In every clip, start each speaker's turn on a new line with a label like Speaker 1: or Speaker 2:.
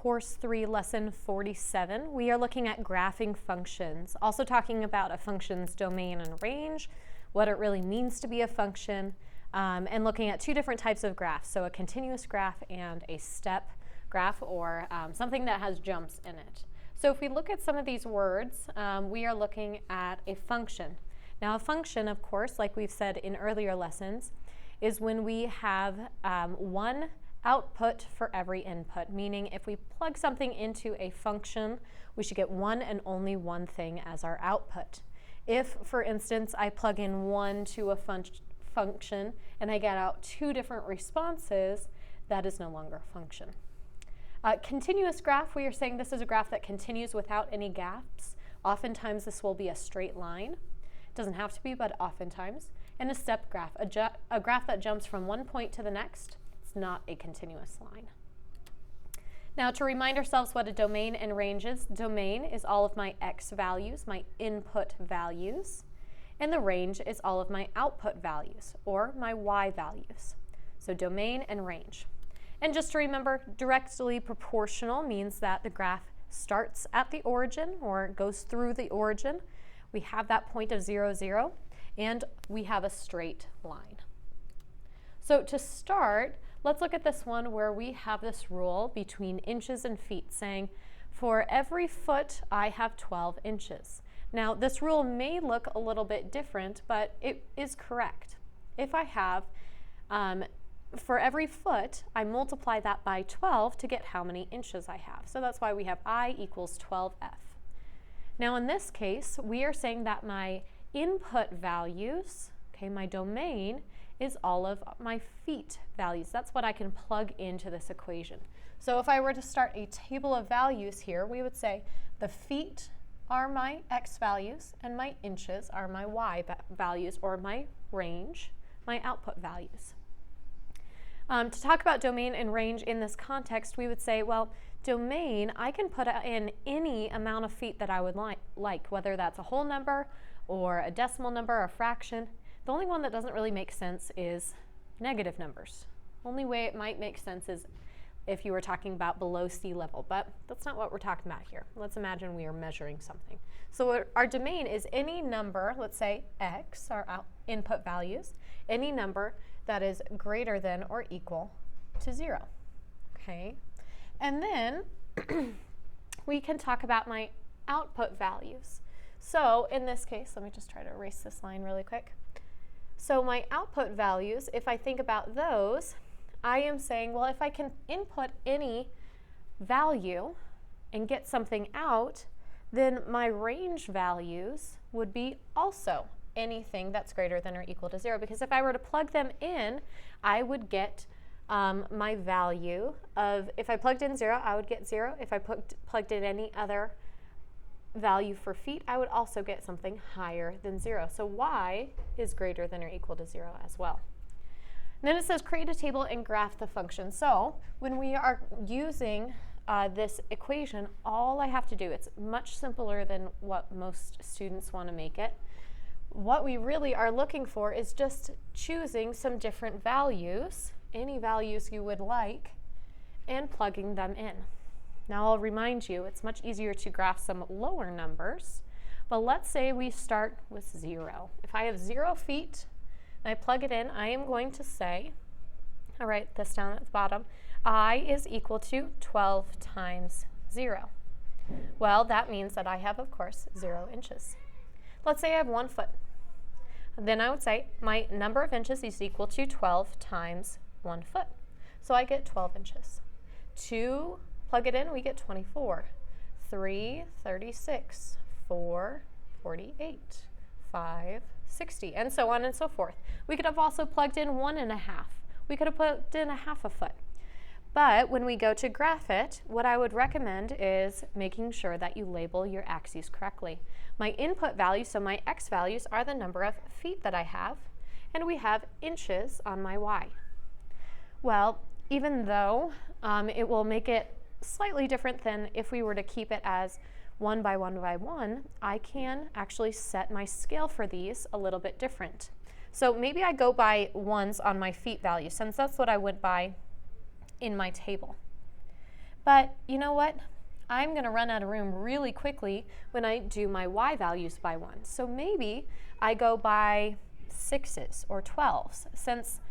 Speaker 1: Course 3, Lesson 47. We are looking at graphing functions, also talking about a function's domain and range, what it really means to be a function, and looking at two different types of graphs, so a continuous graph and a step graph, or something that has jumps in it. So if we look at some of these words, we are looking at a function. Now a function, of course, like we've said in earlier lessons, is when we have one output for every input, meaning if we plug something into a function, we should get one and only one thing as our output. If, for instance, I plug in 1 to a function and I get out two different responses, that is no longer a function. Continuous graph, we are saying this is a graph that continues without any gaps. Oftentimes this will be a straight line. It doesn't have to be, but oftentimes. And a step graph, a graph that jumps from one point to the next. It's not a continuous line. Now to remind ourselves what a domain and range is, domain is all of my x values, my input values, and the range is all of my output values, or my y values. So domain and range. And just to remember, directly proportional means that the graph starts at the origin or goes through the origin. We have that point of 0, 0, and we have a straight line. So to start, let's look at this one where we have this rule between inches and feet saying, for every foot I have 12 inches. Now this rule may look a little bit different, but it is correct. If I have for every foot, I multiply that by 12 to get how many inches I have. So that's why we have I equals 12F. Now in this case, we are saying that my input values, okay, my domain, is all of my feet values. That's what I can plug into this equation. So if I were to start a table of values here, we would say the feet are my x values and my inches are my y values, or my range, my output values. To talk about domain and range in this context, we would say, well, domain, I can put in any amount of feet that I would like, whether that's a whole number or a decimal number or a fraction. The only one that doesn't really make sense is negative numbers. Only way it might make sense is if you were talking about below sea level, but that's not what we're talking about here. Let's imagine we are measuring something. So our domain is any number, let's say x, our input values, any number that is greater than or equal to 0, okay? And then we can talk about my output values. So in this case, let me just try to erase this line really quick. So my output values, if I think about those, I am saying, well, if I can input any value and get something out, then my range values would be also anything that's greater than or equal to 0, because if I were to plug them in, I would get my value of, if I plugged in 0, I would get 0. If I plugged in any other value for feet, I would also get something higher than 0. So y is greater than or equal to 0 as well. And then it says create a table and graph the function. So when we are using this equation, all I have to do, it's much simpler than what most students want to make it. What we really are looking for is just choosing some different values, any values you would like, and plugging them in. Now I'll remind you, it's much easier to graph some lower numbers, but let's say we start with 0. If I have 0 feet and I plug it in, I am going to say, I'll write this down at the bottom, I is equal to 12 times 0. Well, that means that I have, of course, 0 inches. Let's say I have 1 foot. Then I would say my number of inches is equal to 12 times 1 foot. So I get 12 inches. 2, plug it in, we get 24. 3, 36. 4, 48. 5, 60, and so on and so forth. We could have also plugged in 1.5. We could have plugged in a half a foot. But when we go to graph it, what I would recommend is making sure that you label your axes correctly. My input values, so my x values, are the number of feet that I have, and we have inches on my y. Well, even though it will make it slightly different than if we were to keep it as 1 by 1 by 1, I can actually set my scale for these a little bit different. So maybe I go by ones on my feet value, since that's what I went by in my table. But you know what? I'm going to run out of room really quickly when I do my y values by 1. So maybe I go by 6s or 12s since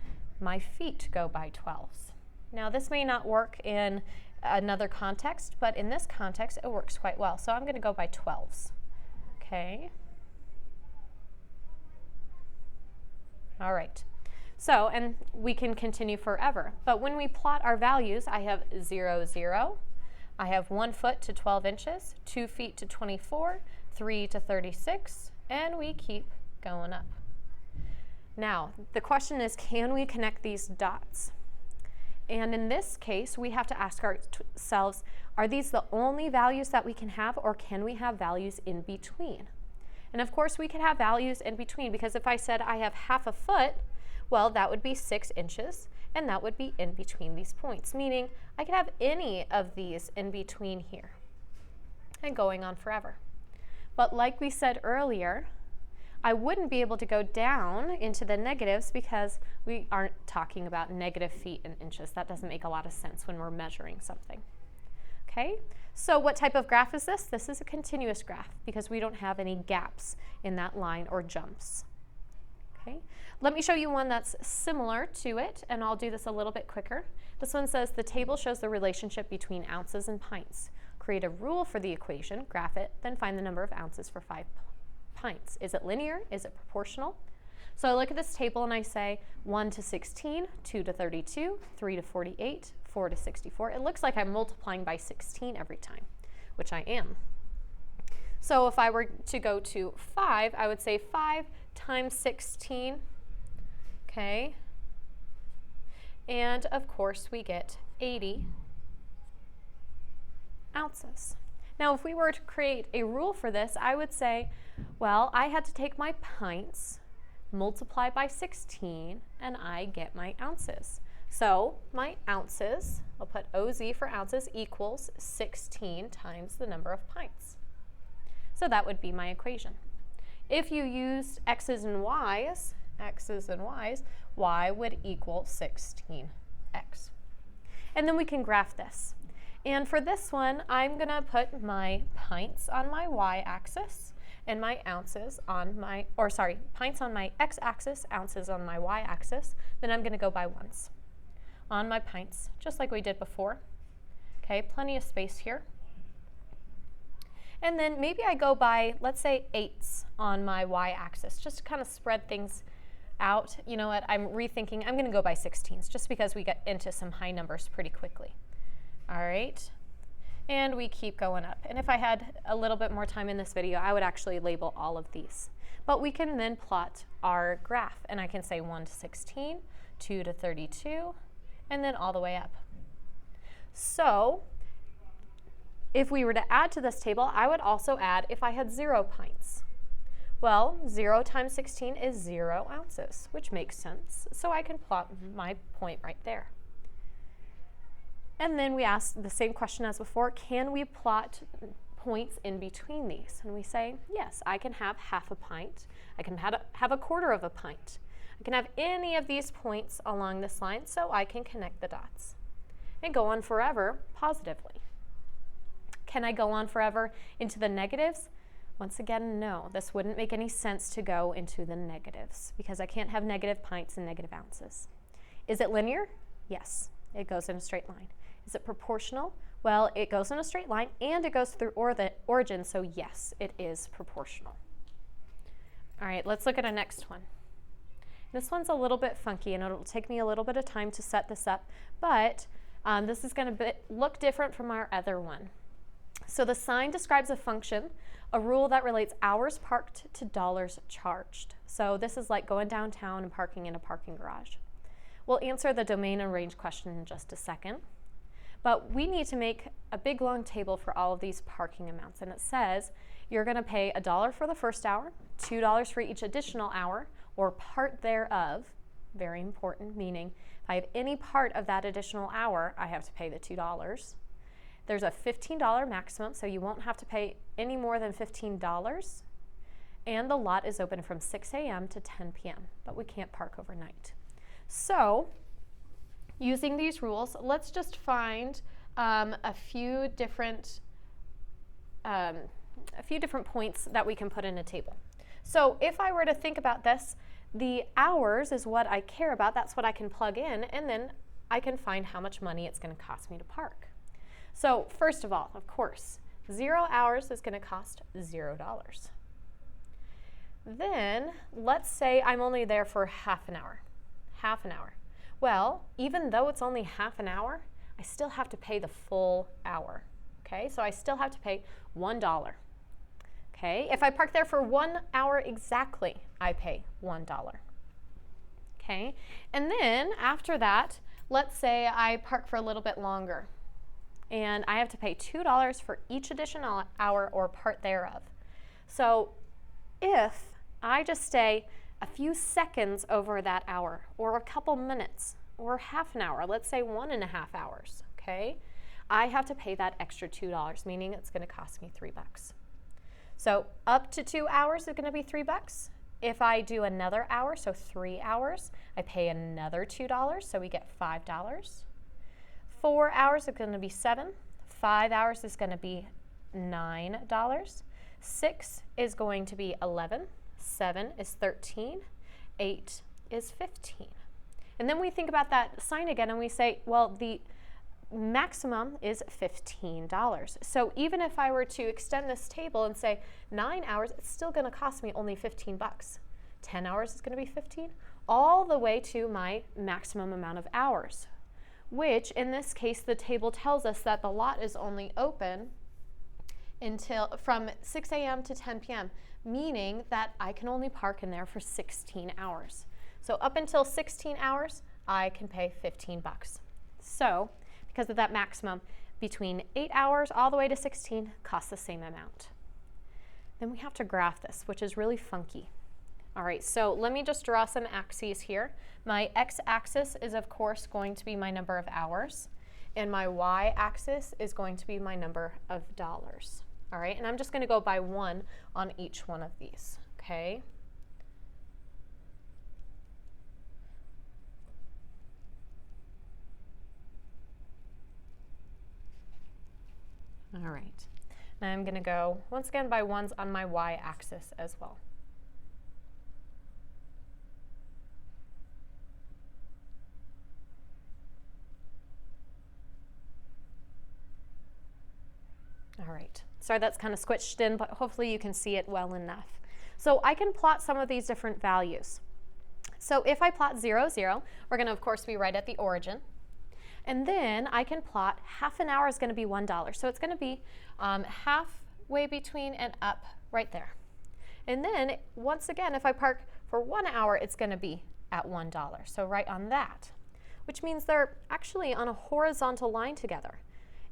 Speaker 1: my feet go by 12s. Now this may not work in another context, but in this context it works quite well. So I'm going to go by 12s. Okay. All right. So, and we can continue forever. But when we plot our values, I have 0, 0. I have 1 foot to 12 inches, 2 feet to 24, 3 to 36, and we keep going up. Now, the question is, can we connect these dots? And in this case, we have to ask ourselves, are these the only values that we can have, or can we have values in between? And of course, we could have values in between, because if I said I have half a foot, well, that would be 6 inches, and that would be in between these points, meaning I could have any of these in between here, and going on forever. But like we said earlier, I wouldn't be able to go down into the negatives because we aren't talking about negative feet and inches. That doesn't make a lot of sense when we're measuring something. Okay, so what type of graph is this? This is a continuous graph because we don't have any gaps in that line or jumps. Okay, let me show you one that's similar to it, and I'll do this a little bit quicker. This one says the table shows the relationship between ounces and pints. Create a rule for the equation, graph it, then find the number of ounces for 5 pints. Is it linear? Is it proportional? So I look at this table and I say 1 to 16, 2 to 32, 3 to 48, 4 to 64. It looks like I'm multiplying by 16 every time, which I am. So if I were to go to 5, I would say 5 times 16, okay, and of course we get 80 ounces. Now if we were to create a rule for this, I would say, well, I had to take my pints, multiply by 16, and I get my ounces. So my ounces, I'll put OZ for ounces, equals 16 times the number of pints. So that would be my equation. If you used x's and y's, y would equal 16x. And then we can graph this. And for this one, I'm going to put my pints on my y-axis and my ounces on my, pints on my x-axis, ounces on my y-axis. Then I'm going to go by ones on my pints, just like we did before. Okay, plenty of space here. And then maybe I go by, let's say, 8s on my y-axis, just to kind of spread things out. You know what, I'm rethinking, I'm going to go by 16s, just because we get into some high numbers pretty quickly. All right, and we keep going up. And if I had a little bit more time in this video, I would actually label all of these. But we can then plot our graph, and I can say 1 to 16, 2 to 32, and then all the way up. So if we were to add to this table, I would also add if I had 0 pints. Well, 0 times 16 is 0 ounces, which makes sense. So I can plot my point right there. And then we ask the same question as before, can we plot points in between these? And we say, yes, I can have half a pint. I can have a quarter of a pint. I can have any of these points along this line, so I can connect the dots and go on forever positively. Can I go on forever into the negatives? Once again, no. This wouldn't make any sense to go into the negatives because I can't have negative pints and negative ounces. Is it linear? Yes, it goes in a straight line. Is it proportional? Well, it goes in a straight line and it goes through the origin, so yes, it is proportional. All right, let's look at our next one. This one's a little bit funky and it'll take me a little bit of time to set this up, but this is going to look different from our other one. So the sign describes a function, a rule that relates hours parked to dollars charged. So this is like going downtown and parking in a parking garage. We'll answer the domain and range question in just a second. But we need to make a big long table for all of these parking amounts. And it says you're going to pay $1 for the first hour, $2 for each additional hour, or part thereof. Very important, meaning if I have any part of that additional hour, I have to pay the $2. There's a $15 maximum, so you won't have to pay any more than $15. And the lot is open from 6 a.m. to 10 p.m., but we can't park overnight. So using these rules, let's just find a few different points that we can put in a table. So if I were to think about this, the hours is what I care about. That's what I can plug in, and then I can find how much money it's going to cost me to park. So first of all, of course, 0 hours is going to cost $0. Then let's say I'm only there for half an hour. Well, even though it's only half an hour, I still have to pay the full hour. Okay, so I still have to pay $1. Okay, if I park there for 1 hour exactly, I pay $1. Okay, and then after that, let's say I park for a little bit longer, and I have to pay $2 for each additional hour or part thereof. So if I just stay a few seconds over that hour, or a couple minutes, or half an hour, let's say 1.5 hours, okay, I have to pay that extra $2, meaning it's going to cost me $3. So up to 2 hours is going to be $3. If I do another hour, so 3 hours, I pay another $2, so we get $5. 4 hours is going to be $7. 5 hours is going to be $9. 6 is going to be $11. 7 is 13, 8 is 15. And then we think about that sign again and we say, well, the maximum is $15. So even if I were to extend this table and say 9 hours, it's still going to cost me only $15. 10 hours is going to be 15, all the way to my maximum amount of hours, which in this case, the table tells us that the lot is only open until from 6 a.m. to 10 p.m., meaning that I can only park in there for 16 hours. So up until 16 hours, I can pay $15. So because of that maximum, between 8 hours all the way to 16 costs the same amount. Then we have to graph this, which is really funky. All right, so let me just draw some axes here. My x-axis is of course going to be my number of hours, and my y-axis is going to be my number of dollars. All right, and I'm just going to go by 1 on each one of these, okay? All right, now I'm going to go once again by 1s on my y-axis as well. All right, sorry that's kind of squished in, but hopefully you can see it well enough. So I can plot some of these different values. So if I plot 0, 0, we're going to of course be right at the origin. And then I can plot half an hour is going to be $1. So it's going to be halfway between and up right there. And then once again, if I park for 1 hour, it's going to be at $1. So right on that, which means they're actually on a horizontal line together.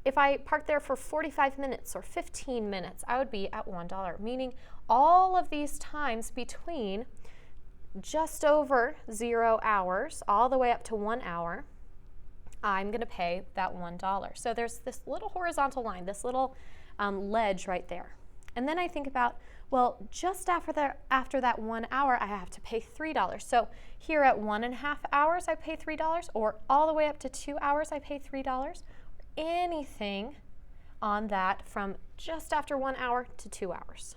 Speaker 1: If I parked there for 45 minutes or 15 minutes, I would be at $1, meaning all of these times between just over 0 hours all the way up to 1 hour, I'm going to pay that $1. So there's this little horizontal line, this little ledge right there. And then I think about, well, just after that 1 hour, I have to pay $3. So here at 1.5 hours, I pay $3, or all the way up to 2 hours, I pay $3. Anything on that from just after 1 hour to 2 hours.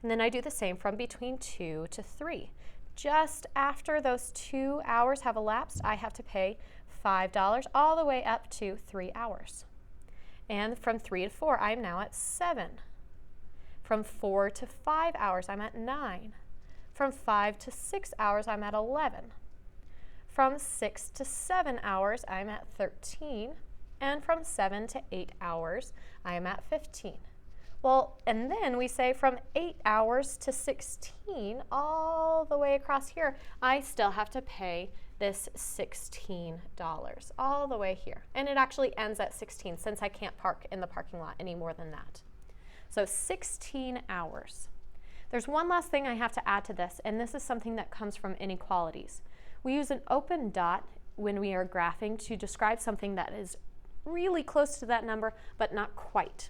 Speaker 1: And then I do the same from between 2 to 3. Just after those 2 hours have elapsed, I have to pay $5 all the way up to 3 hours. And from 3 to 4, I'm now at 7. From 4 to 5 hours, I'm at 9. From 5 to 6 hours, I'm at 11. From 6 to 7 hours, I'm at 13. And from 7 to 8 hours, I am at 15. Well, and then we say from 8 hours to 16, all the way across here, I still have to pay this $16 all the way here. And it actually ends at 16 since I can't park in the parking lot any more than that. So 16 hours. There's one last thing I have to add to this, and this is something that comes from inequalities. We use an open dot when we are graphing to describe something that is really close to that number, but not quite.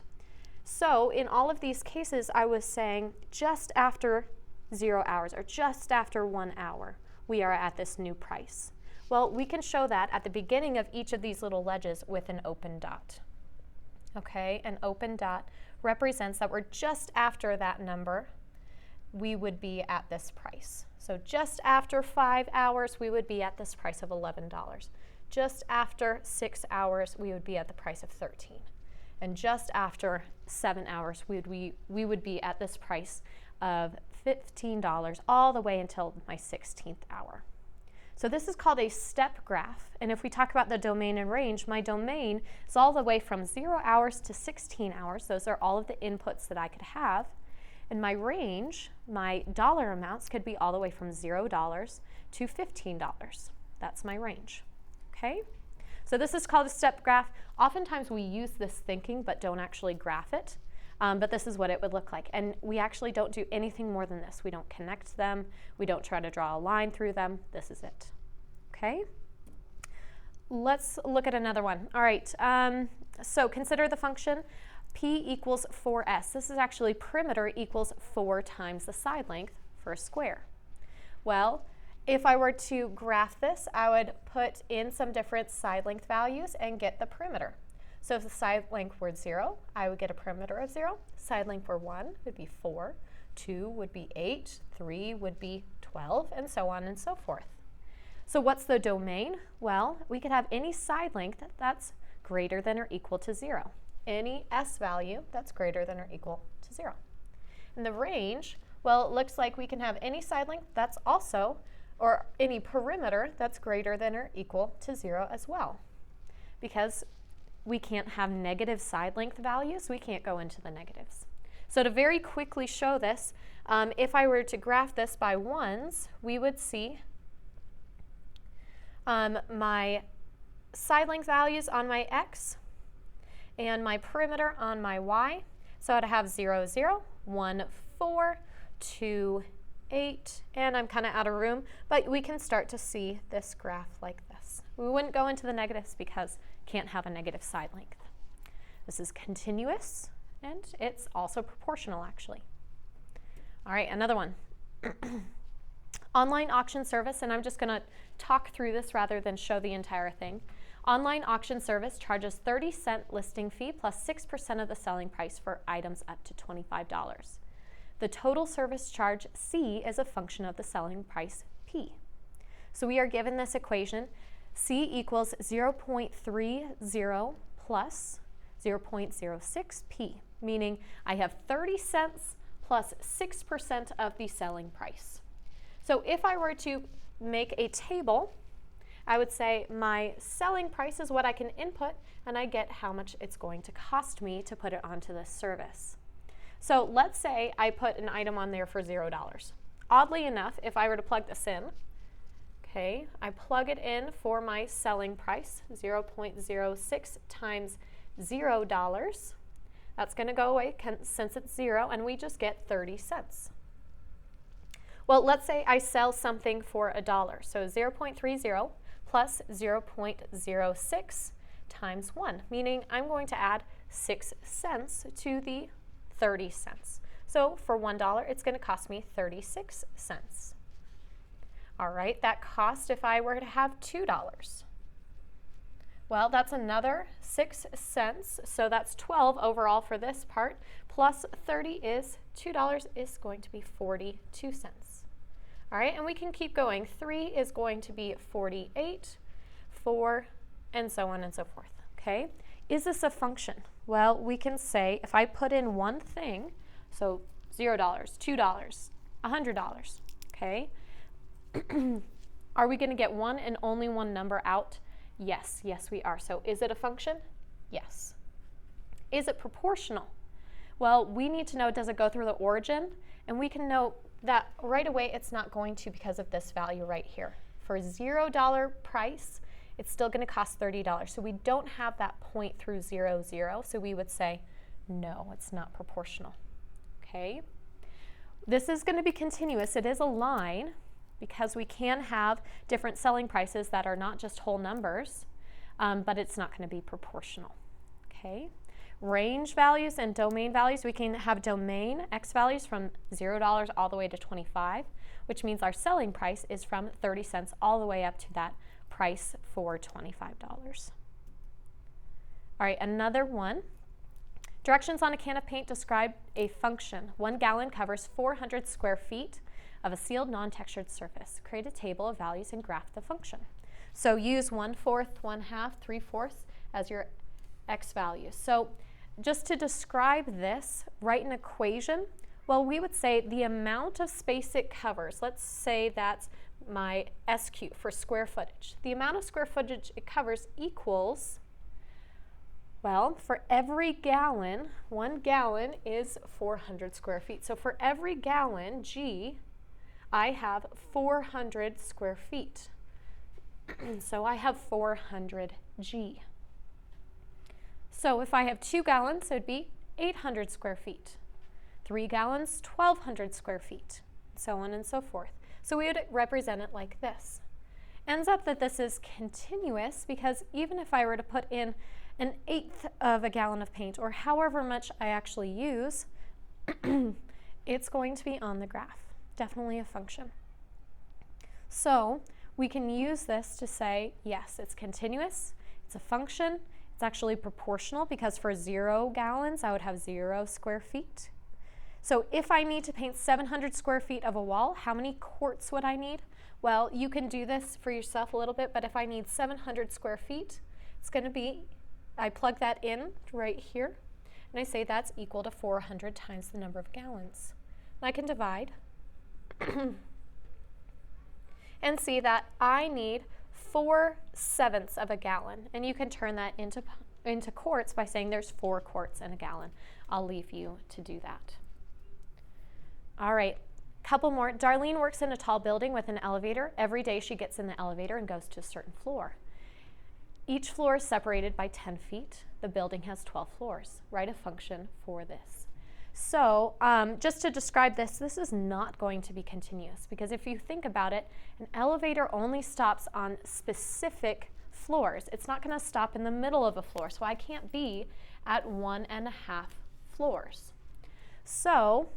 Speaker 1: So in all of these cases, I was saying just after 0 hours or just after 1 hour, we are at this new price. Well, we can show that at the beginning of each of these little ledges with an open dot. okay? An open dot represents that we're just after that number, we would be at this price. So just after 5 hours, we would be at this price of $11. Just after 6 hours, we would be at the price of $13. And just after 7 hours, we would be at this price of $15 all the way until my 16th hour. So this is called a step graph. And if we talk about the domain and range, my domain is all the way from 0 hours to 16 hours. Those are all of the inputs that I could have. And my range, my dollar amounts, could be all the way from $0 to $15. That's my range, okay? So this is called a step graph. Oftentimes we use this thinking but don't actually graph it, but this is what it would look like. And we actually don't do anything more than this. We don't connect them. We don't try to draw a line through them. This is it, okay? Let's look at another one. All right, so consider the function P equals 4s. This is actually perimeter equals 4 times the side length for a square. Well, if I were to graph this, I would put in some different side length values and get the perimeter. So if the side length were 0, I would get a perimeter of 0. Side length were 1 would be 4, 2 would be 8, 3 would be 12, and so on and so forth. So what's the domain? Well, we could have any side length that's greater than or equal to 0. Any s value that's greater than or equal to 0. And the range, well, it looks like we can have any side length that's also, or any perimeter that's greater than or equal to 0 as well. Because we can't have negative side length values, we can't go into the negatives. So to very quickly show this, if I were to graph this by ones, we would see my side length values on my x and my perimeter on my y. So I'd have 0, 0, 1, 4, 2, 8, and I'm kind of out of room, but we can start to see this graph like this. We wouldn't go into the negatives because can't have a negative side length. This is continuous, and it's also proportional actually. All right, another one. Online auction service, and I'm just going to talk through this rather than show the entire thing. Online auction service charges 30-cent listing fee plus 6% of the selling price for items up to $25. The total service charge C is a function of the selling price P. So we are given this equation, C equals 0.30 plus 0.06 P, meaning I have 30 cents plus 6% of the selling price. So if I were to make a table, I would say my selling price is what I can input, and I get how much it's going to cost me to put it onto this service. So let's say I put an item on there for $0. Oddly enough, if I were to plug this in, okay, I plug it in for my selling price, 0.06 times $0. That's going to go away since it's 0, and we just get 30 cents. Well, let's say I sell something for $1. So 0.30 plus 0.06 times 1, meaning I'm going to add 6 cents to the 30 cents. So for $1, it's going to cost me 36 cents. All right, that cost if I were to have $2. Well, that's another 6 cents, so that's 12 overall for this part, plus 30 is $2 is going to be 42 cents. All right, and we can keep going. 3 is going to be 48, 4, and so on and so forth, okay? Is this a function? Well, we can say if I put in one thing, so $0, $2, $100, okay? Are we going to get one and only one number out? Yes, yes we are. So is it a function? Yes. Is it proportional? Well, we need to know, does it go through the origin? And we can know that right away it's not going to because of this value right here. For a $0 price, it's still going to cost $30. So we don't have that point through 0, 0. So we would say, no, it's not proportional. Okay? This is going to be continuous. It is a line because we can have different selling prices that are not just whole numbers, but it's not going to be proportional. Okay? Range values and domain values, we can have domain x values from $0 all the way to 25, which means our selling price is from 30 cents all the way up to that price for $25. All right, another one. Directions on a can of paint describe a function. 1 gallon covers 400 square feet of a sealed, non-textured surface. Create a table of values and graph the function. So use 1/4, 1/2, 3/4 as your x values. So just to describe this, write an equation. Well, we would say the amount of space it covers, let's say that's my SQ for square footage. The amount of square footage it covers equals, well, for every gallon, 1 gallon is 400 square feet. So for every gallon, G, I have 400 square feet. So I have 400 G. So if I have 2 gallons, it would be 800 square feet. 3 gallons, 1,200 square feet, so on and so forth. So we would represent it like this. Ends up that this is continuous because even if I were to put in 1/8 of a gallon of paint, or however much I actually use, it's going to be on the graph. Definitely a function. So we can use this to say, yes, it's continuous, it's a function, it's actually proportional because for 0 gallons, I would have 0 square feet. So if I need to paint 700 square feet of a wall, how many quarts would I need? Well, you can do this for yourself a little bit, but if I need 700 square feet, it's going to be, I plug that in right here, and I say that's equal to 400 times the number of gallons. And I can divide and see that I need 4/7 of a gallon, and you can turn that into quarts by saying there's 4 quarts in a gallon. I'll leave you to do that. All right, couple more. Darlene works in a tall building with an elevator. Every day she gets in the elevator and goes to a certain floor. Each floor is separated by 10 feet. The building has 12 floors. Write a function for this. So just to describe this, this is not going to be continuous because if you think about it, an elevator only stops on specific floors. It's not going to stop in the middle of a floor, so I can't be at 1.5 floors. So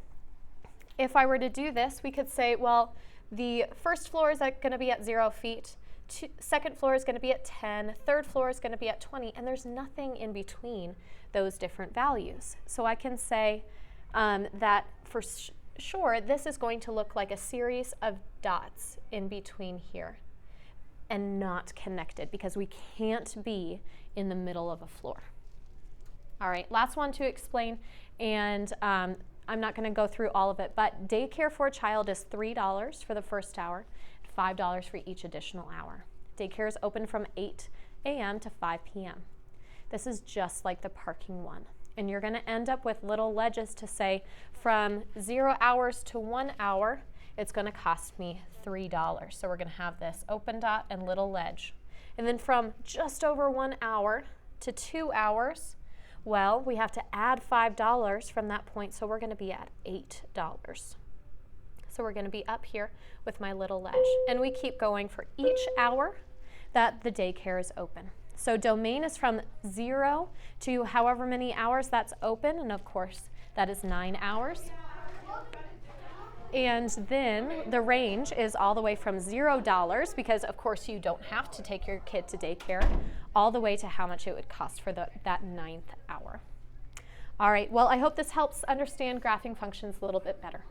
Speaker 1: if I were to do this, we could say, well, the first floor is going to be at 0 feet, second floor is going to be at 10, third floor is going to be at 20, and there's nothing in between those different values. So I can say that for sure, this is going to look like a series of dots in between here and not connected because we can't be in the middle of a floor. All right, last one to explain, and I'm not going to go through all of it, but daycare for a child is $3 for the first hour, $5 for each additional hour. Daycare is open from 8 a.m. to 5 p.m. This is just like the parking one. And you're going to end up with little ledges to say from 0 hours to 1 hour, it's going to cost me $3. So we're going to have this open dot and little ledge. And then from just over 1 hour to 2 hours, well, we have to add $5 from that point, so we're going to be at $8. So we're going to be up here with my little ledge. And we keep going for each hour that the daycare is open. So domain is from 0 to however many hours that's open, and of course, that is 9 hours. And then the range is all the way from $0, because of course you don't have to take your kid to daycare, all the way to how much it would cost for that 9th hour. All right, well, I hope this helps understand graphing functions a little bit better.